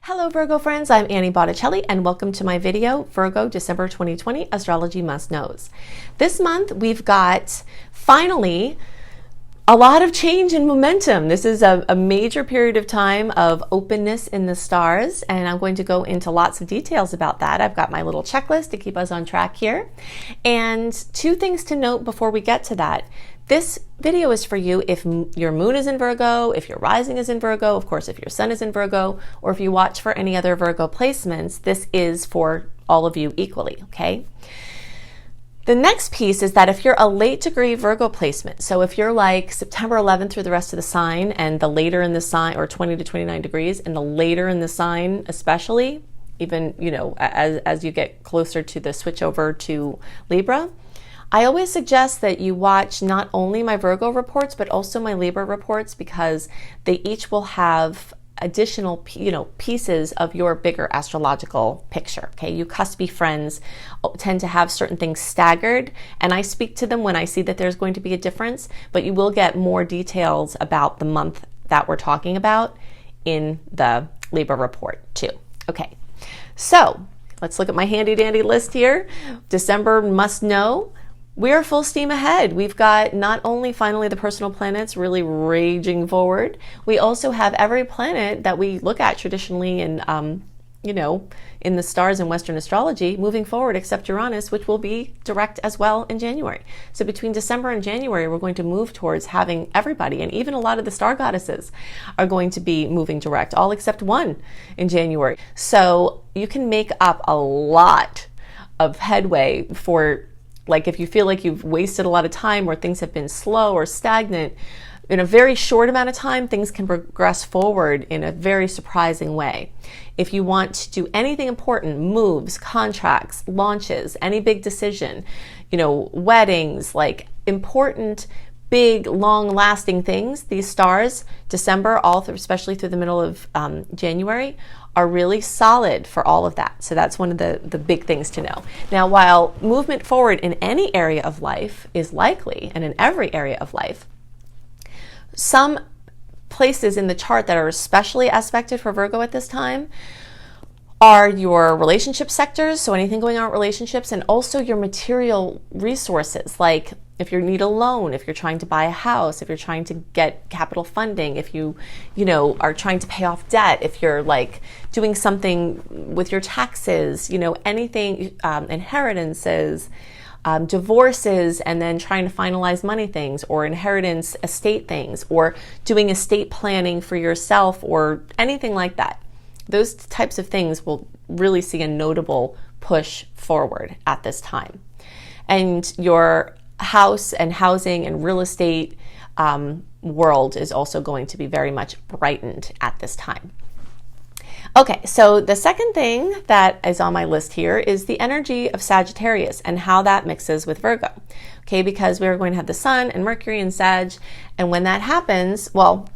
Hello Virgo friends, I'm Annie Botticelli and welcome to my video, Virgo December 2020 Astrology Must Knows. This month we've got, finally, a lot of change and momentum. This is a major period of time of openness in the stars, and I'm going to go into lots of details about that. I've got my little checklist to keep us on track here. And two things to note before we get to that. This video is for you if your moon is in Virgo, if your rising is in Virgo, of course if your sun is in Virgo, or if you watch for any other Virgo placements, this is for all of you equally, okay? The next piece is that if you're a late degree Virgo placement, so if you're like September 11th through the rest of the sign and the later in the sign, or 20 to 29 degrees, and the later in the sign especially, even, you know, as you get closer to the switch over to Libra, I always suggest that you watch not only my Virgo reports, but also my Libra reports, because they each will have additional, pieces of your bigger astrological picture. Okay, you cuspy friends tend to have certain things staggered, and I speak to them when I see that there's going to be a difference, but you will get more details about the month that we're talking about in the Libra report too. Okay, so let's look at my handy dandy list here. December must know. We're full steam ahead. We've got not only finally the personal planets really raging forward, we also have every planet that we look at traditionally in, in the stars in Western astrology moving forward, except Uranus, which will be direct as well in January. So between December and January, we're going to move towards having everybody, and even a lot of the star goddesses are going to be moving direct, all except one in January. So you can make up a lot of headway for, like, if you feel like you've wasted a lot of time or things have been slow or stagnant, in a very short amount of time, things can progress forward in a very surprising way. If you want to do anything important, moves, contracts, launches, any big decision, weddings, like important, big, long-lasting things, these stars, December, especially through the middle of January, are really solid for all of that. So that's one of the big things to know. Now, while movement forward in any area of life is likely, and in every area of life, some places in the chart that are especially aspected for Virgo at this time are your relationship sectors, so anything going on with relationships, and also your material resources, like if you need a loan, if you're trying to buy a house, if you're trying to get capital funding, if you are trying to pay off debt, if you're like doing something with your taxes, anything, inheritances, divorces, and then trying to finalize money things, or inheritance estate things, or doing estate planning for yourself, or anything like that. Those types of things will really see a notable push forward at this time. And your house and housing and real estate world is also going to be very much brightened at this time. Okay, so the second thing that is on my list here is the energy of Sagittarius and how that mixes with Virgo. Okay, because we're going to have the Sun and Mercury in Sag, and when that happens, well,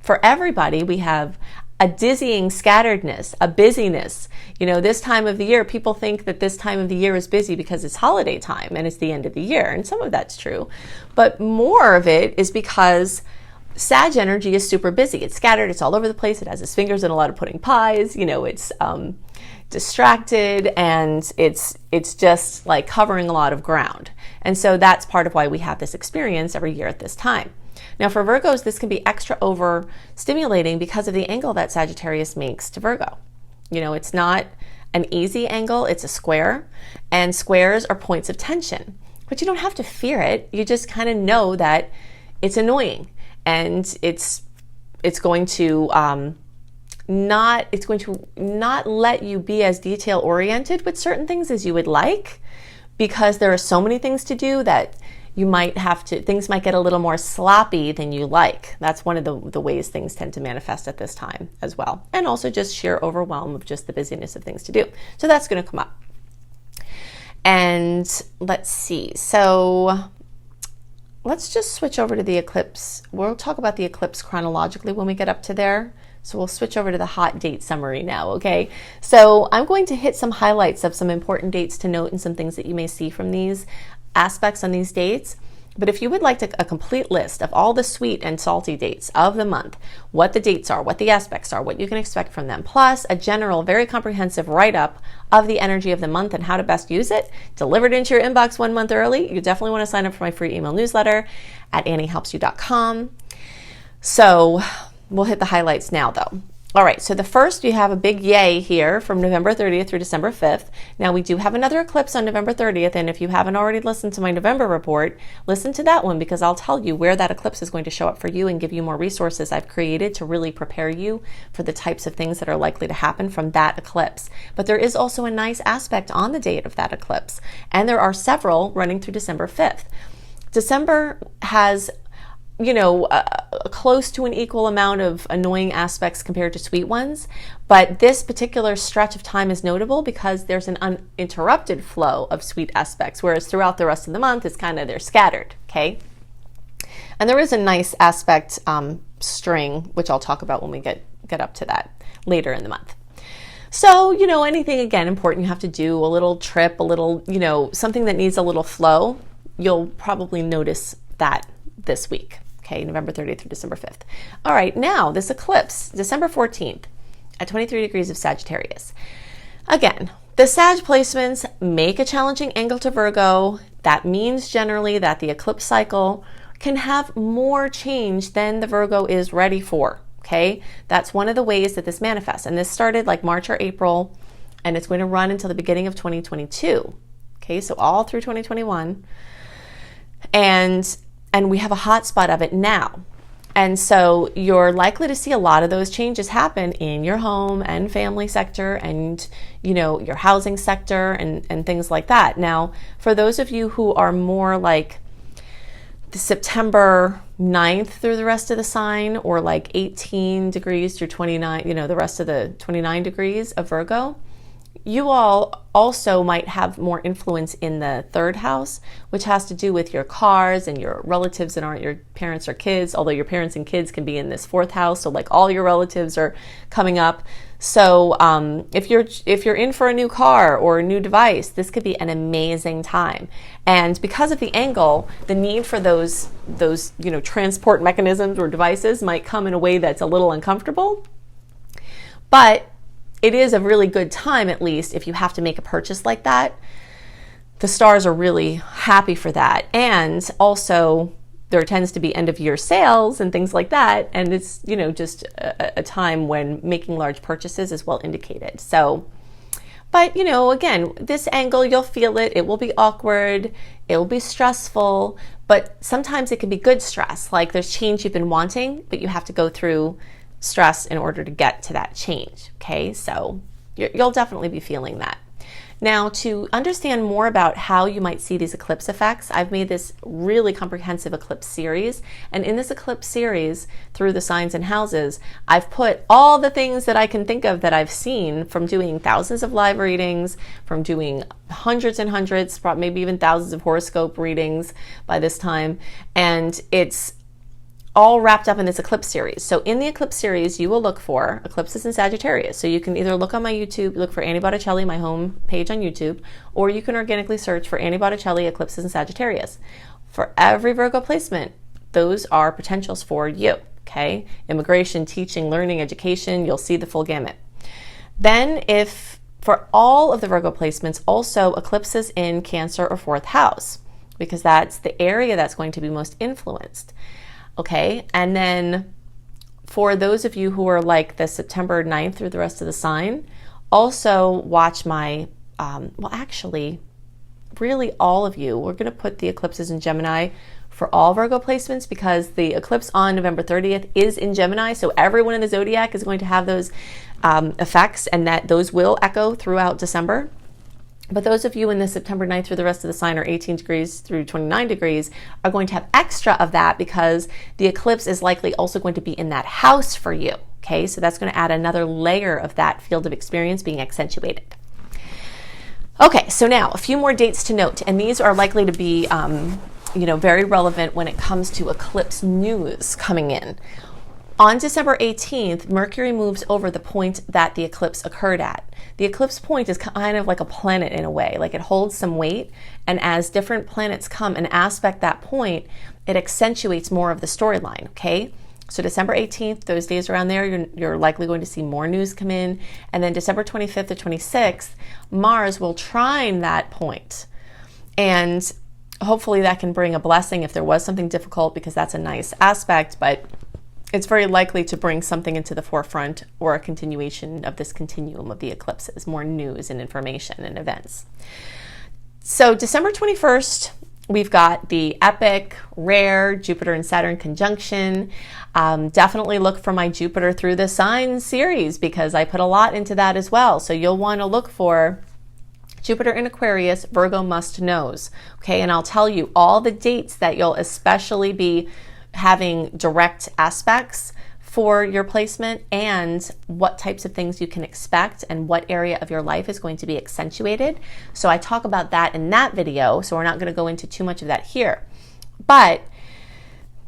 for everybody, we have a dizzying scatteredness, a busyness. This time of the year, people think that this time of the year is busy because it's holiday time and it's the end of the year. And some of that's true, but more of it is because Sag energy is super busy. It's scattered, it's all over the place. It has its fingers in a lot of pudding pies. It's distracted, and it's just like covering a lot of ground. And so that's part of why we have this experience every year at this time. Now for Virgos, this can be extra overstimulating because of the angle that Sagittarius makes to Virgo. It's not an easy angle, it's a square, and squares are points of tension. But you don't have to fear it, you just kind of know that it's annoying, and it's going to not let you be as detail oriented with certain things as you would like, because there are so many things to do that things might get a little more sloppy than you like. That's one of the ways things tend to manifest at this time as well. And also just sheer overwhelm of just the busyness of things to do. So that's going to come up. And let's see. So let's just switch over to the eclipse. We'll talk about the eclipse chronologically when we get up to there. So we'll switch over to the hot date summary now, okay? So I'm going to hit some highlights of some important dates to note and some things that you may see from these aspects on these dates. But if you would like a complete list of all the sweet and salty dates of the month, what the dates are, what the aspects are, what you can expect from them, plus a general, very comprehensive write-up of the energy of the month and how to best use it, delivered into your inbox 1 month early, you definitely want to sign up for my free email newsletter at anniehelpsyou.com. So we'll hit the highlights now, though. All right, so the first, you have a big yay here from November 30th through December 5th. Now, we do have another eclipse on November 30th, and if you haven't already listened to my November report, listen to that one, because I'll tell you where that eclipse is going to show up for you and give you more resources I've created to really prepare you for the types of things that are likely to happen from that eclipse. But there is also a nice aspect on the date of that eclipse, and there are several running through December 5th. December has close to an equal amount of annoying aspects compared to sweet ones. But this particular stretch of time is notable because there's an uninterrupted flow of sweet aspects, whereas throughout the rest of the month, it's kind of, they're scattered, okay? And there is a nice aspect string, which I'll talk about when we get up to that later in the month. So, anything, again, important you have to do, a little trip, a little, something that needs a little flow, you'll probably notice that this week. Okay, November 30th through December 5th. All right, now this eclipse, December 14th at 23 degrees of Sagittarius. Again, the Sag placements make a challenging angle to Virgo. That means generally that the eclipse cycle can have more change than the Virgo is ready for. Okay, that's one of the ways that this manifests. And this started like March or April, and it's going to run until the beginning of 2022. Okay, so all through 2021. And we have a hot spot of it now. And so you're likely to see a lot of those changes happen in your home and family sector and, your housing sector and things like that. Now, for those of you who are more like the September 9th through the rest of the sign, or like 18 degrees through 29, the rest of the 29 degrees of Virgo, you all also might have more influence in the third house, which has to do with your cars and your relatives that aren't your parents or kids, although your parents and kids can be in this fourth house. So like all your relatives are coming up. So if you're in for a new car or a new device, this could be an amazing time. And because of the angle, the need for those transport mechanisms or devices might come in a way that's a little uncomfortable. But it is a really good time, at least, if you have to make a purchase like that. The stars are really happy for that. And also, there tends to be end-of-year sales and things like that. And it's, just a time when making large purchases is well indicated. So, but, again, this angle, you'll feel it. It will be awkward. It will be stressful. But sometimes it can be good stress. Like there's change you've been wanting, but you have to go through stress in order to get to that change. Okay, so you'll definitely be feeling that. Now, to understand more about how you might see these eclipse effects, I've made this really comprehensive eclipse series. And in this eclipse series, through the signs and houses, I've put all the things that I can think of that I've seen from doing thousands of live readings, from doing hundreds and hundreds, maybe even thousands of horoscope readings by this time. And it's all wrapped up in this eclipse series. So in the eclipse series, you will look for eclipses in Sagittarius. So you can either look on my YouTube, look for Annie Botticelli, my home page on YouTube, or you can organically search for Annie Botticelli eclipses in Sagittarius. For every Virgo placement, those are potentials for you, okay? Immigration, teaching, learning, education, you'll see the full gamut. Then if for all of the Virgo placements, also eclipses in Cancer or fourth house, because that's the area that's going to be most influenced. Okay, and then for those of you who are like the September 9th through the rest of the sign, also watch my, actually, really all of you. We're going to put the eclipses in Gemini for all Virgo placements because the eclipse on November 30th is in Gemini, so everyone in the zodiac is going to have those effects, and that those will echo throughout December. But those of you in the September 9th through the rest of the sign, or 18 degrees through 29 degrees, are going to have extra of that because the eclipse is likely also going to be in that house for you. Okay, so that's going to add another layer of that field of experience being accentuated. Okay, so now a few more dates to note, and these are likely to be very relevant when it comes to eclipse news coming in. On December 18th, Mercury moves over the point that the eclipse occurred at. The eclipse point is kind of like a planet in a way, like it holds some weight, and as different planets come and aspect that point, it accentuates more of the storyline, okay? So December 18th, those days around there, you're likely going to see more news come in, and then December 25th to 26th, Mars will trine that point, and hopefully that can bring a blessing if there was something difficult, because that's a nice aspect, but it's very likely to bring something into the forefront or a continuation of this continuum of the eclipses, more news and information and events. So December 21st, we've got the epic, rare Jupiter and Saturn conjunction. Definitely look for my Jupiter Through the Signs series, because I put a lot into that as well. So you'll want to look for Jupiter in Aquarius, Virgo must knows. Okay, and I'll tell you all the dates that you'll especially be having direct aspects for your placement, and what types of things you can expect and what area of your life is going to be accentuated. So I talk about that in that video, so we're not going to go into too much of that here. But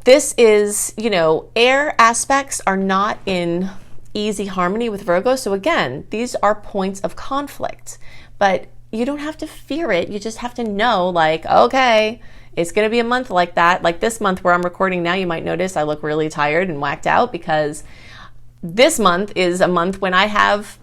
this is, you know, air aspects are not in easy harmony with Virgo. So again, these are points of conflict, but you don't have to fear it. You just have to know, like, okay, it's going to be a month like that. Like this month where I'm recording now, you might notice I look really tired and whacked out, because this month is a month when I have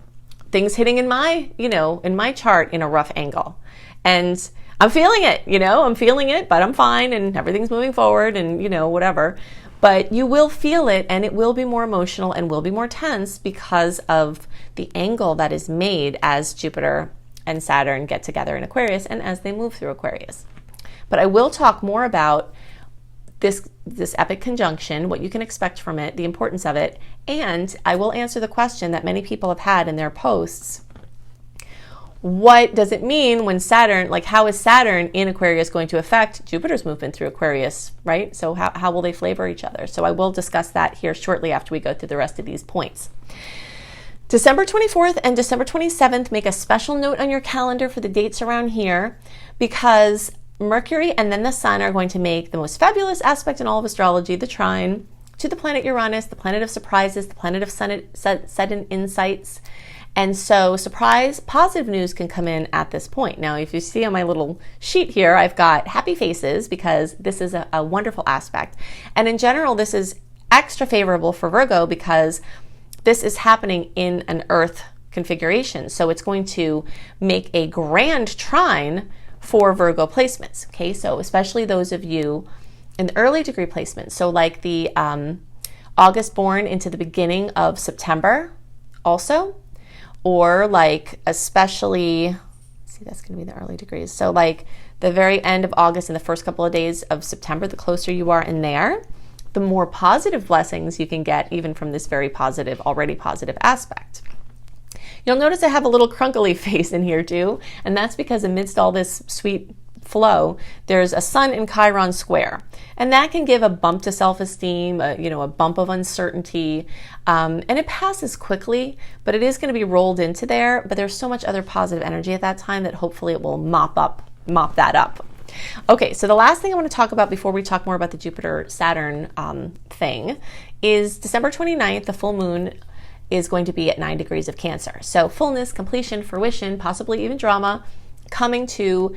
things hitting in my, you know, in my chart in a rough angle. And I'm feeling it, you know, I'm feeling it, but I'm fine and everything's moving forward and, you know, whatever. But you will feel it, and it will be more emotional and will be more tense because of the angle that is made as Jupiter and Saturn get together in Aquarius and as they move through Aquarius. But I will talk more about this epic conjunction, what you can expect from it, the importance of it, and I will answer the question that many people have had in their posts. What does it mean when Saturn, like how is Saturn in Aquarius going to affect Jupiter's movement through Aquarius, right? So how will they flavor each other? So I will discuss that here shortly after we go through the rest of these points. December 24th and December 27th, make a special note on your calendar for the dates around here, because Mercury and then the Sun are going to make the most fabulous aspect in all of astrology, the trine, to the planet Uranus, the planet of surprises, the planet of sudden insights. And so surprise, positive news can come in at this point. Now, if you see on my little sheet here, I've got happy faces because this is a wonderful aspect. And in general, this is extra favorable for Virgo because this is happening in an Earth configuration. So it's going to make a grand trine for Virgo placements. Okay, so especially those of you in the early degree placements. So like the August born into the beginning of September also, or like especially, see, that's going to be the early degrees. So like the very end of August and the first couple of days of September, the closer you are in there, the more positive blessings you can get even from this very positive, already positive aspect. You'll notice I have a little crunkly face in here too, and that's because amidst all this sweet flow, there's a Sun in Chiron square, and that can give a bump to self-esteem, a bump of uncertainty, and it passes quickly, but it is going to be rolled into there. But there's so much other positive energy at that time that hopefully it will mop that up. Okay, so the last thing I want to talk about before we talk more about the Jupiter-Saturn thing is December 29th, the full moon is going to be at 9 degrees of Cancer. So fullness, completion, fruition, possibly even drama, coming to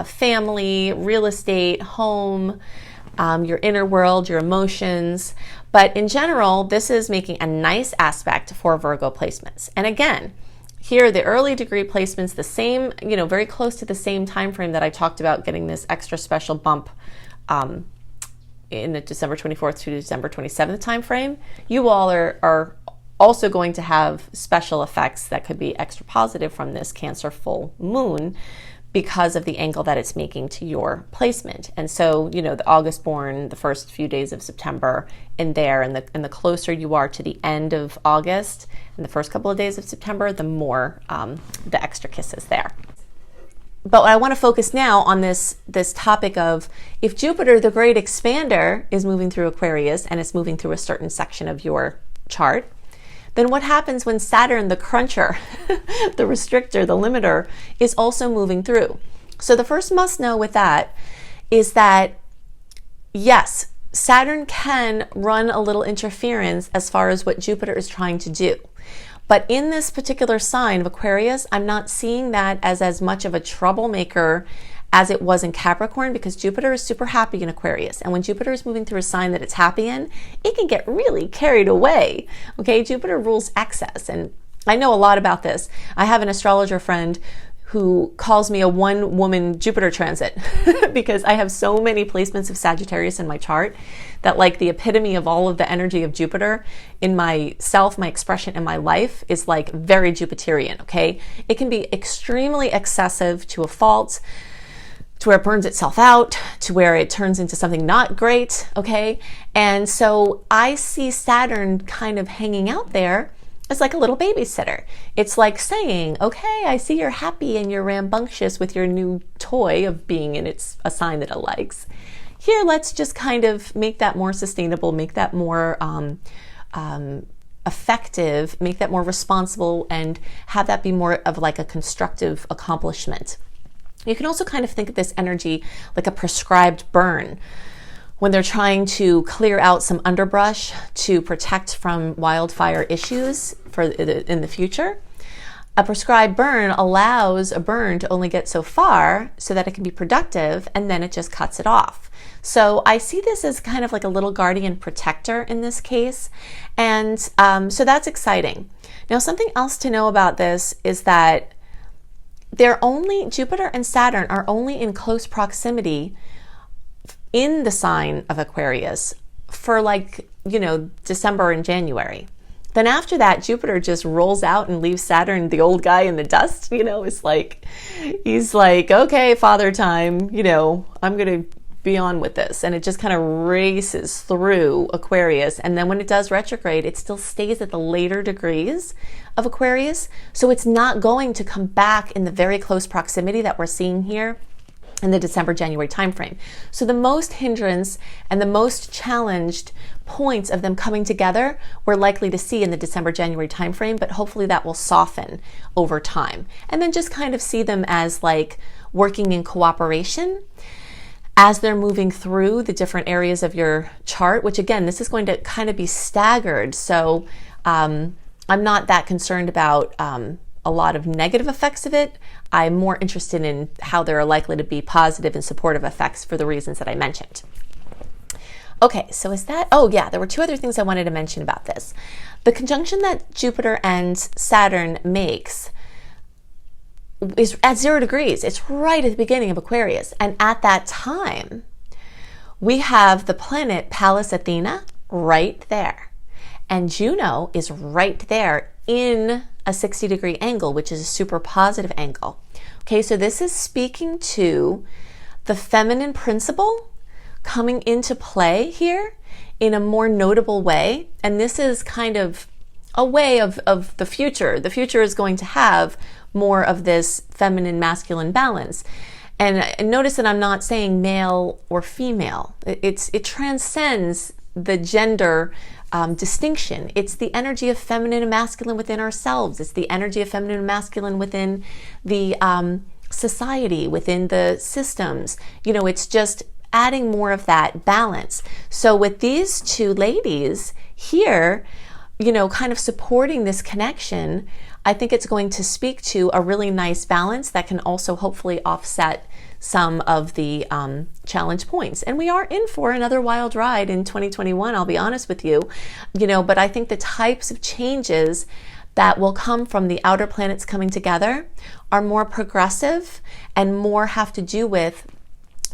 family, real estate, home, your inner world, your emotions. But in general, this is making a nice aspect for Virgo placements. And again, here, the early degree placements, the same, very close to the same time frame that I talked about getting this extra special bump in the December 24th to December 27th time frame. You all are also going to have special effects that could be extra positive from this Cancer full moon because of the angle that it's making to your placement. And so, the August born, the first few days of September in there, and the closer you are to the end of August and the first couple of days of September, the more the extra kisses there. But I want to focus now on this topic of if Jupiter, the great expander, is moving through Aquarius and it's moving through a certain section of your chart, then what happens when Saturn, the cruncher, the restrictor, the limiter, is also moving through? So the first must know with that is that, yes, Saturn can run a little interference as far as what Jupiter is trying to do. But in this particular sign of Aquarius, I'm not seeing that as much of a troublemaker as it was in Capricorn, because Jupiter is super happy in Aquarius. And when Jupiter is moving through a sign that it's happy in, it can get really carried away. Okay, Jupiter rules excess. And I know a lot about this. I have an astrologer friend who calls me a one-woman Jupiter transit because I have so many placements of Sagittarius in my chart that like the epitome of all of the energy of Jupiter in myself, my expression in my life is like very Jupiterian, okay? It can be extremely excessive to a fault, to where it burns itself out, to where it turns into something not great, okay? And so I see Saturn kind of hanging out there as like a little babysitter. It's like saying, okay, I see you're happy and you're rambunctious with your new toy of being in a sign that it likes. Here, let's just kind of make that more sustainable, make that more effective, make that more responsible, and have that be more of like a constructive accomplishment. You can also kind of think of this energy like a prescribed burn when they're trying to clear out some underbrush to protect from wildfire issues in the future. A prescribed burn allows a burn to only get so far so that it can be productive, and then it just cuts it off. So I see this as kind of like a little guardian protector in this case. And so that's exciting. Now, something else to know about this is that Jupiter and Saturn are only in close proximity in the sign of Aquarius for like, December and January. Then after that, Jupiter just rolls out and leaves Saturn, the old guy, in the dust. It's like, he's like, okay, father time, I'm going to be on with this. And it just kind of races through Aquarius. And then when it does retrograde, it still stays at the later degrees of Aquarius. So it's not going to come back in the very close proximity that we're seeing here in the December-January timeframe. So the most hindrance and the most challenged points of them coming together we're likely to see in the December-January timeframe, but hopefully that will soften over time. And then just kind of see them as like working in cooperation as they're moving through the different areas of your chart, which again, this is going to kind of be staggered. So I'm not that concerned about a lot of negative effects of it. I'm more interested in how there are likely to be positive and supportive effects for the reasons that I mentioned. Okay, so there were two other things I wanted to mention about this. The conjunction that Jupiter and Saturn makes is at 0 degrees. It's right at the beginning of Aquarius. And at that time, we have the planet Pallas Athena right there. And Juno is right there in a 60-degree angle, which is a super positive angle. Okay, so this is speaking to the feminine principle coming into play here in a more notable way. And this is kind of a way of the future. The future is going to have more of this feminine masculine balance. And notice that I'm not saying male or female. It transcends the gender distinction. It's the energy of feminine and masculine within ourselves. It's the energy of feminine and masculine within the society, within the systems. It's just adding more of that balance. So with these two ladies here, kind of supporting this connection, I think it's going to speak to a really nice balance that can also hopefully offset some of the challenge points. And we are in for another wild ride in 2021, I'll be honest with you, but I think the types of changes that will come from the outer planets coming together are more progressive and more have to do with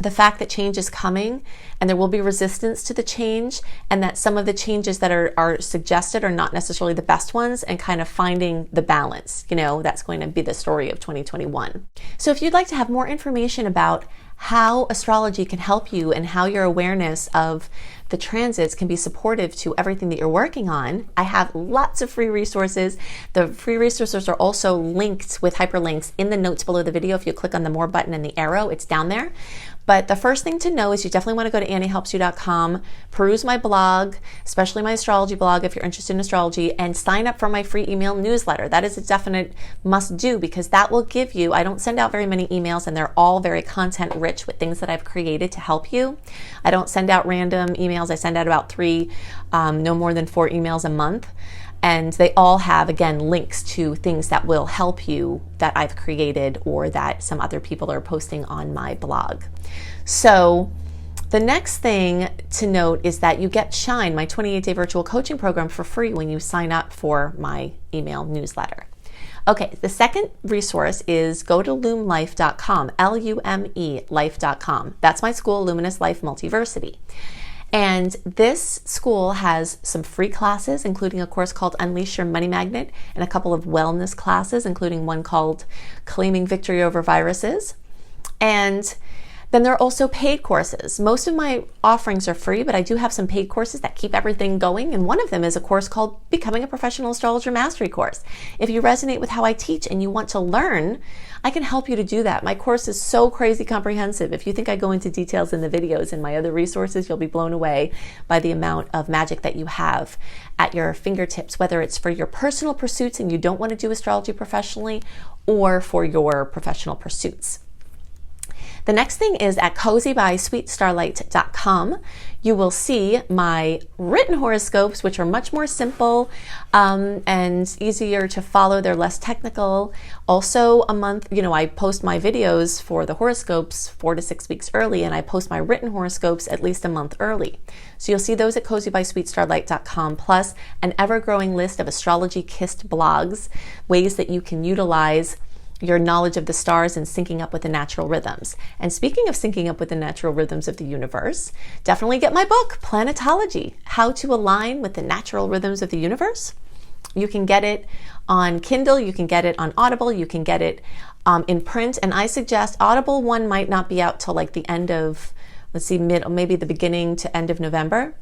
the fact that change is coming and there will be resistance to the change, and that some of the changes that are suggested are not necessarily the best ones, and kind of finding the balance. That's going to be the story of 2021. So if you'd like to have more information about how astrology can help you and how your awareness of the transits can be supportive to everything that you're working on, I have lots of free resources. The free resources are also linked with hyperlinks in the notes below the video. If you click on the more button and the arrow, it's down there. But the first thing to know is you definitely want to go to anniehelpsyou.com, peruse my blog, especially my astrology blog if you're interested in astrology, and sign up for my free email newsletter. That is a definite must do, because that will give you, I don't send out very many emails, and they're all very content rich with things that I've created to help you. I don't send out random emails. I send out about 3, no more than 4 emails a month. And they all have, again, links to things that will help you that I've created or that some other people are posting on my blog. So the next thing to note is that you get Shine, my 28-day virtual coaching program, for free when you sign up for my email newsletter. Okay, the second resource is go to lumelife.com, L-U-M-E life.com. That's my school, Luminous Life Multiversity. And this school has some free classes, including a course called Unleash Your Money Magnet, and a couple of wellness classes, including one called Claiming Victory Over Viruses. And then there are also paid courses. Most of my offerings are free, but I do have some paid courses that keep everything going. And one of them is a course called Becoming a Professional Astrologer Mastery Course. If you resonate with how I teach and you want to learn, I can help you to do that. My course is so crazy comprehensive. If you think I go into details in the videos and my other resources, you'll be blown away by the amount of magic that you have at your fingertips, whether it's for your personal pursuits and you don't want to do astrology professionally, or for your professional pursuits. The next thing is at cozybysweetstarlight.com. You will see my written horoscopes, which are much more simple and easier to follow. They're less technical. Also a month, I post my videos for the horoscopes 4 to 6 weeks early, and I post my written horoscopes at least a month early. So you'll see those at cozybysweetstarlight.com, plus an ever-growing list of astrology-kissed blogs, ways that you can utilize your knowledge of the stars and syncing up with the natural rhythms. And speaking of syncing up with the natural rhythms of the universe, definitely get my book, Planetology, How to Align with the Natural Rhythms of the Universe. You can get it on Kindle, you can get it on Audible, you can get it in print, and I suggest Audible one might not be out till like the end of, maybe the beginning to end of November.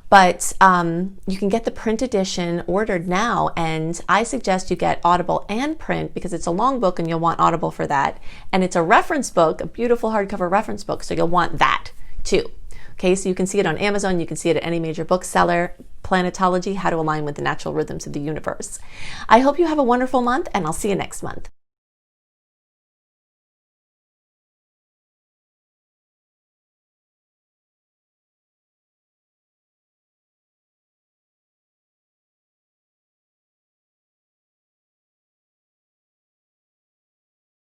But you can get the print edition ordered now, and I suggest you get Audible and print because it's a long book and you'll want Audible for that. And it's a reference book, a beautiful hardcover reference book, so you'll want that too. Okay, so you can see it on Amazon, you can see it at any major bookseller. Planetology, How to Align with the Natural Rhythms of the Universe. I hope you have a wonderful month, and I'll see you next month.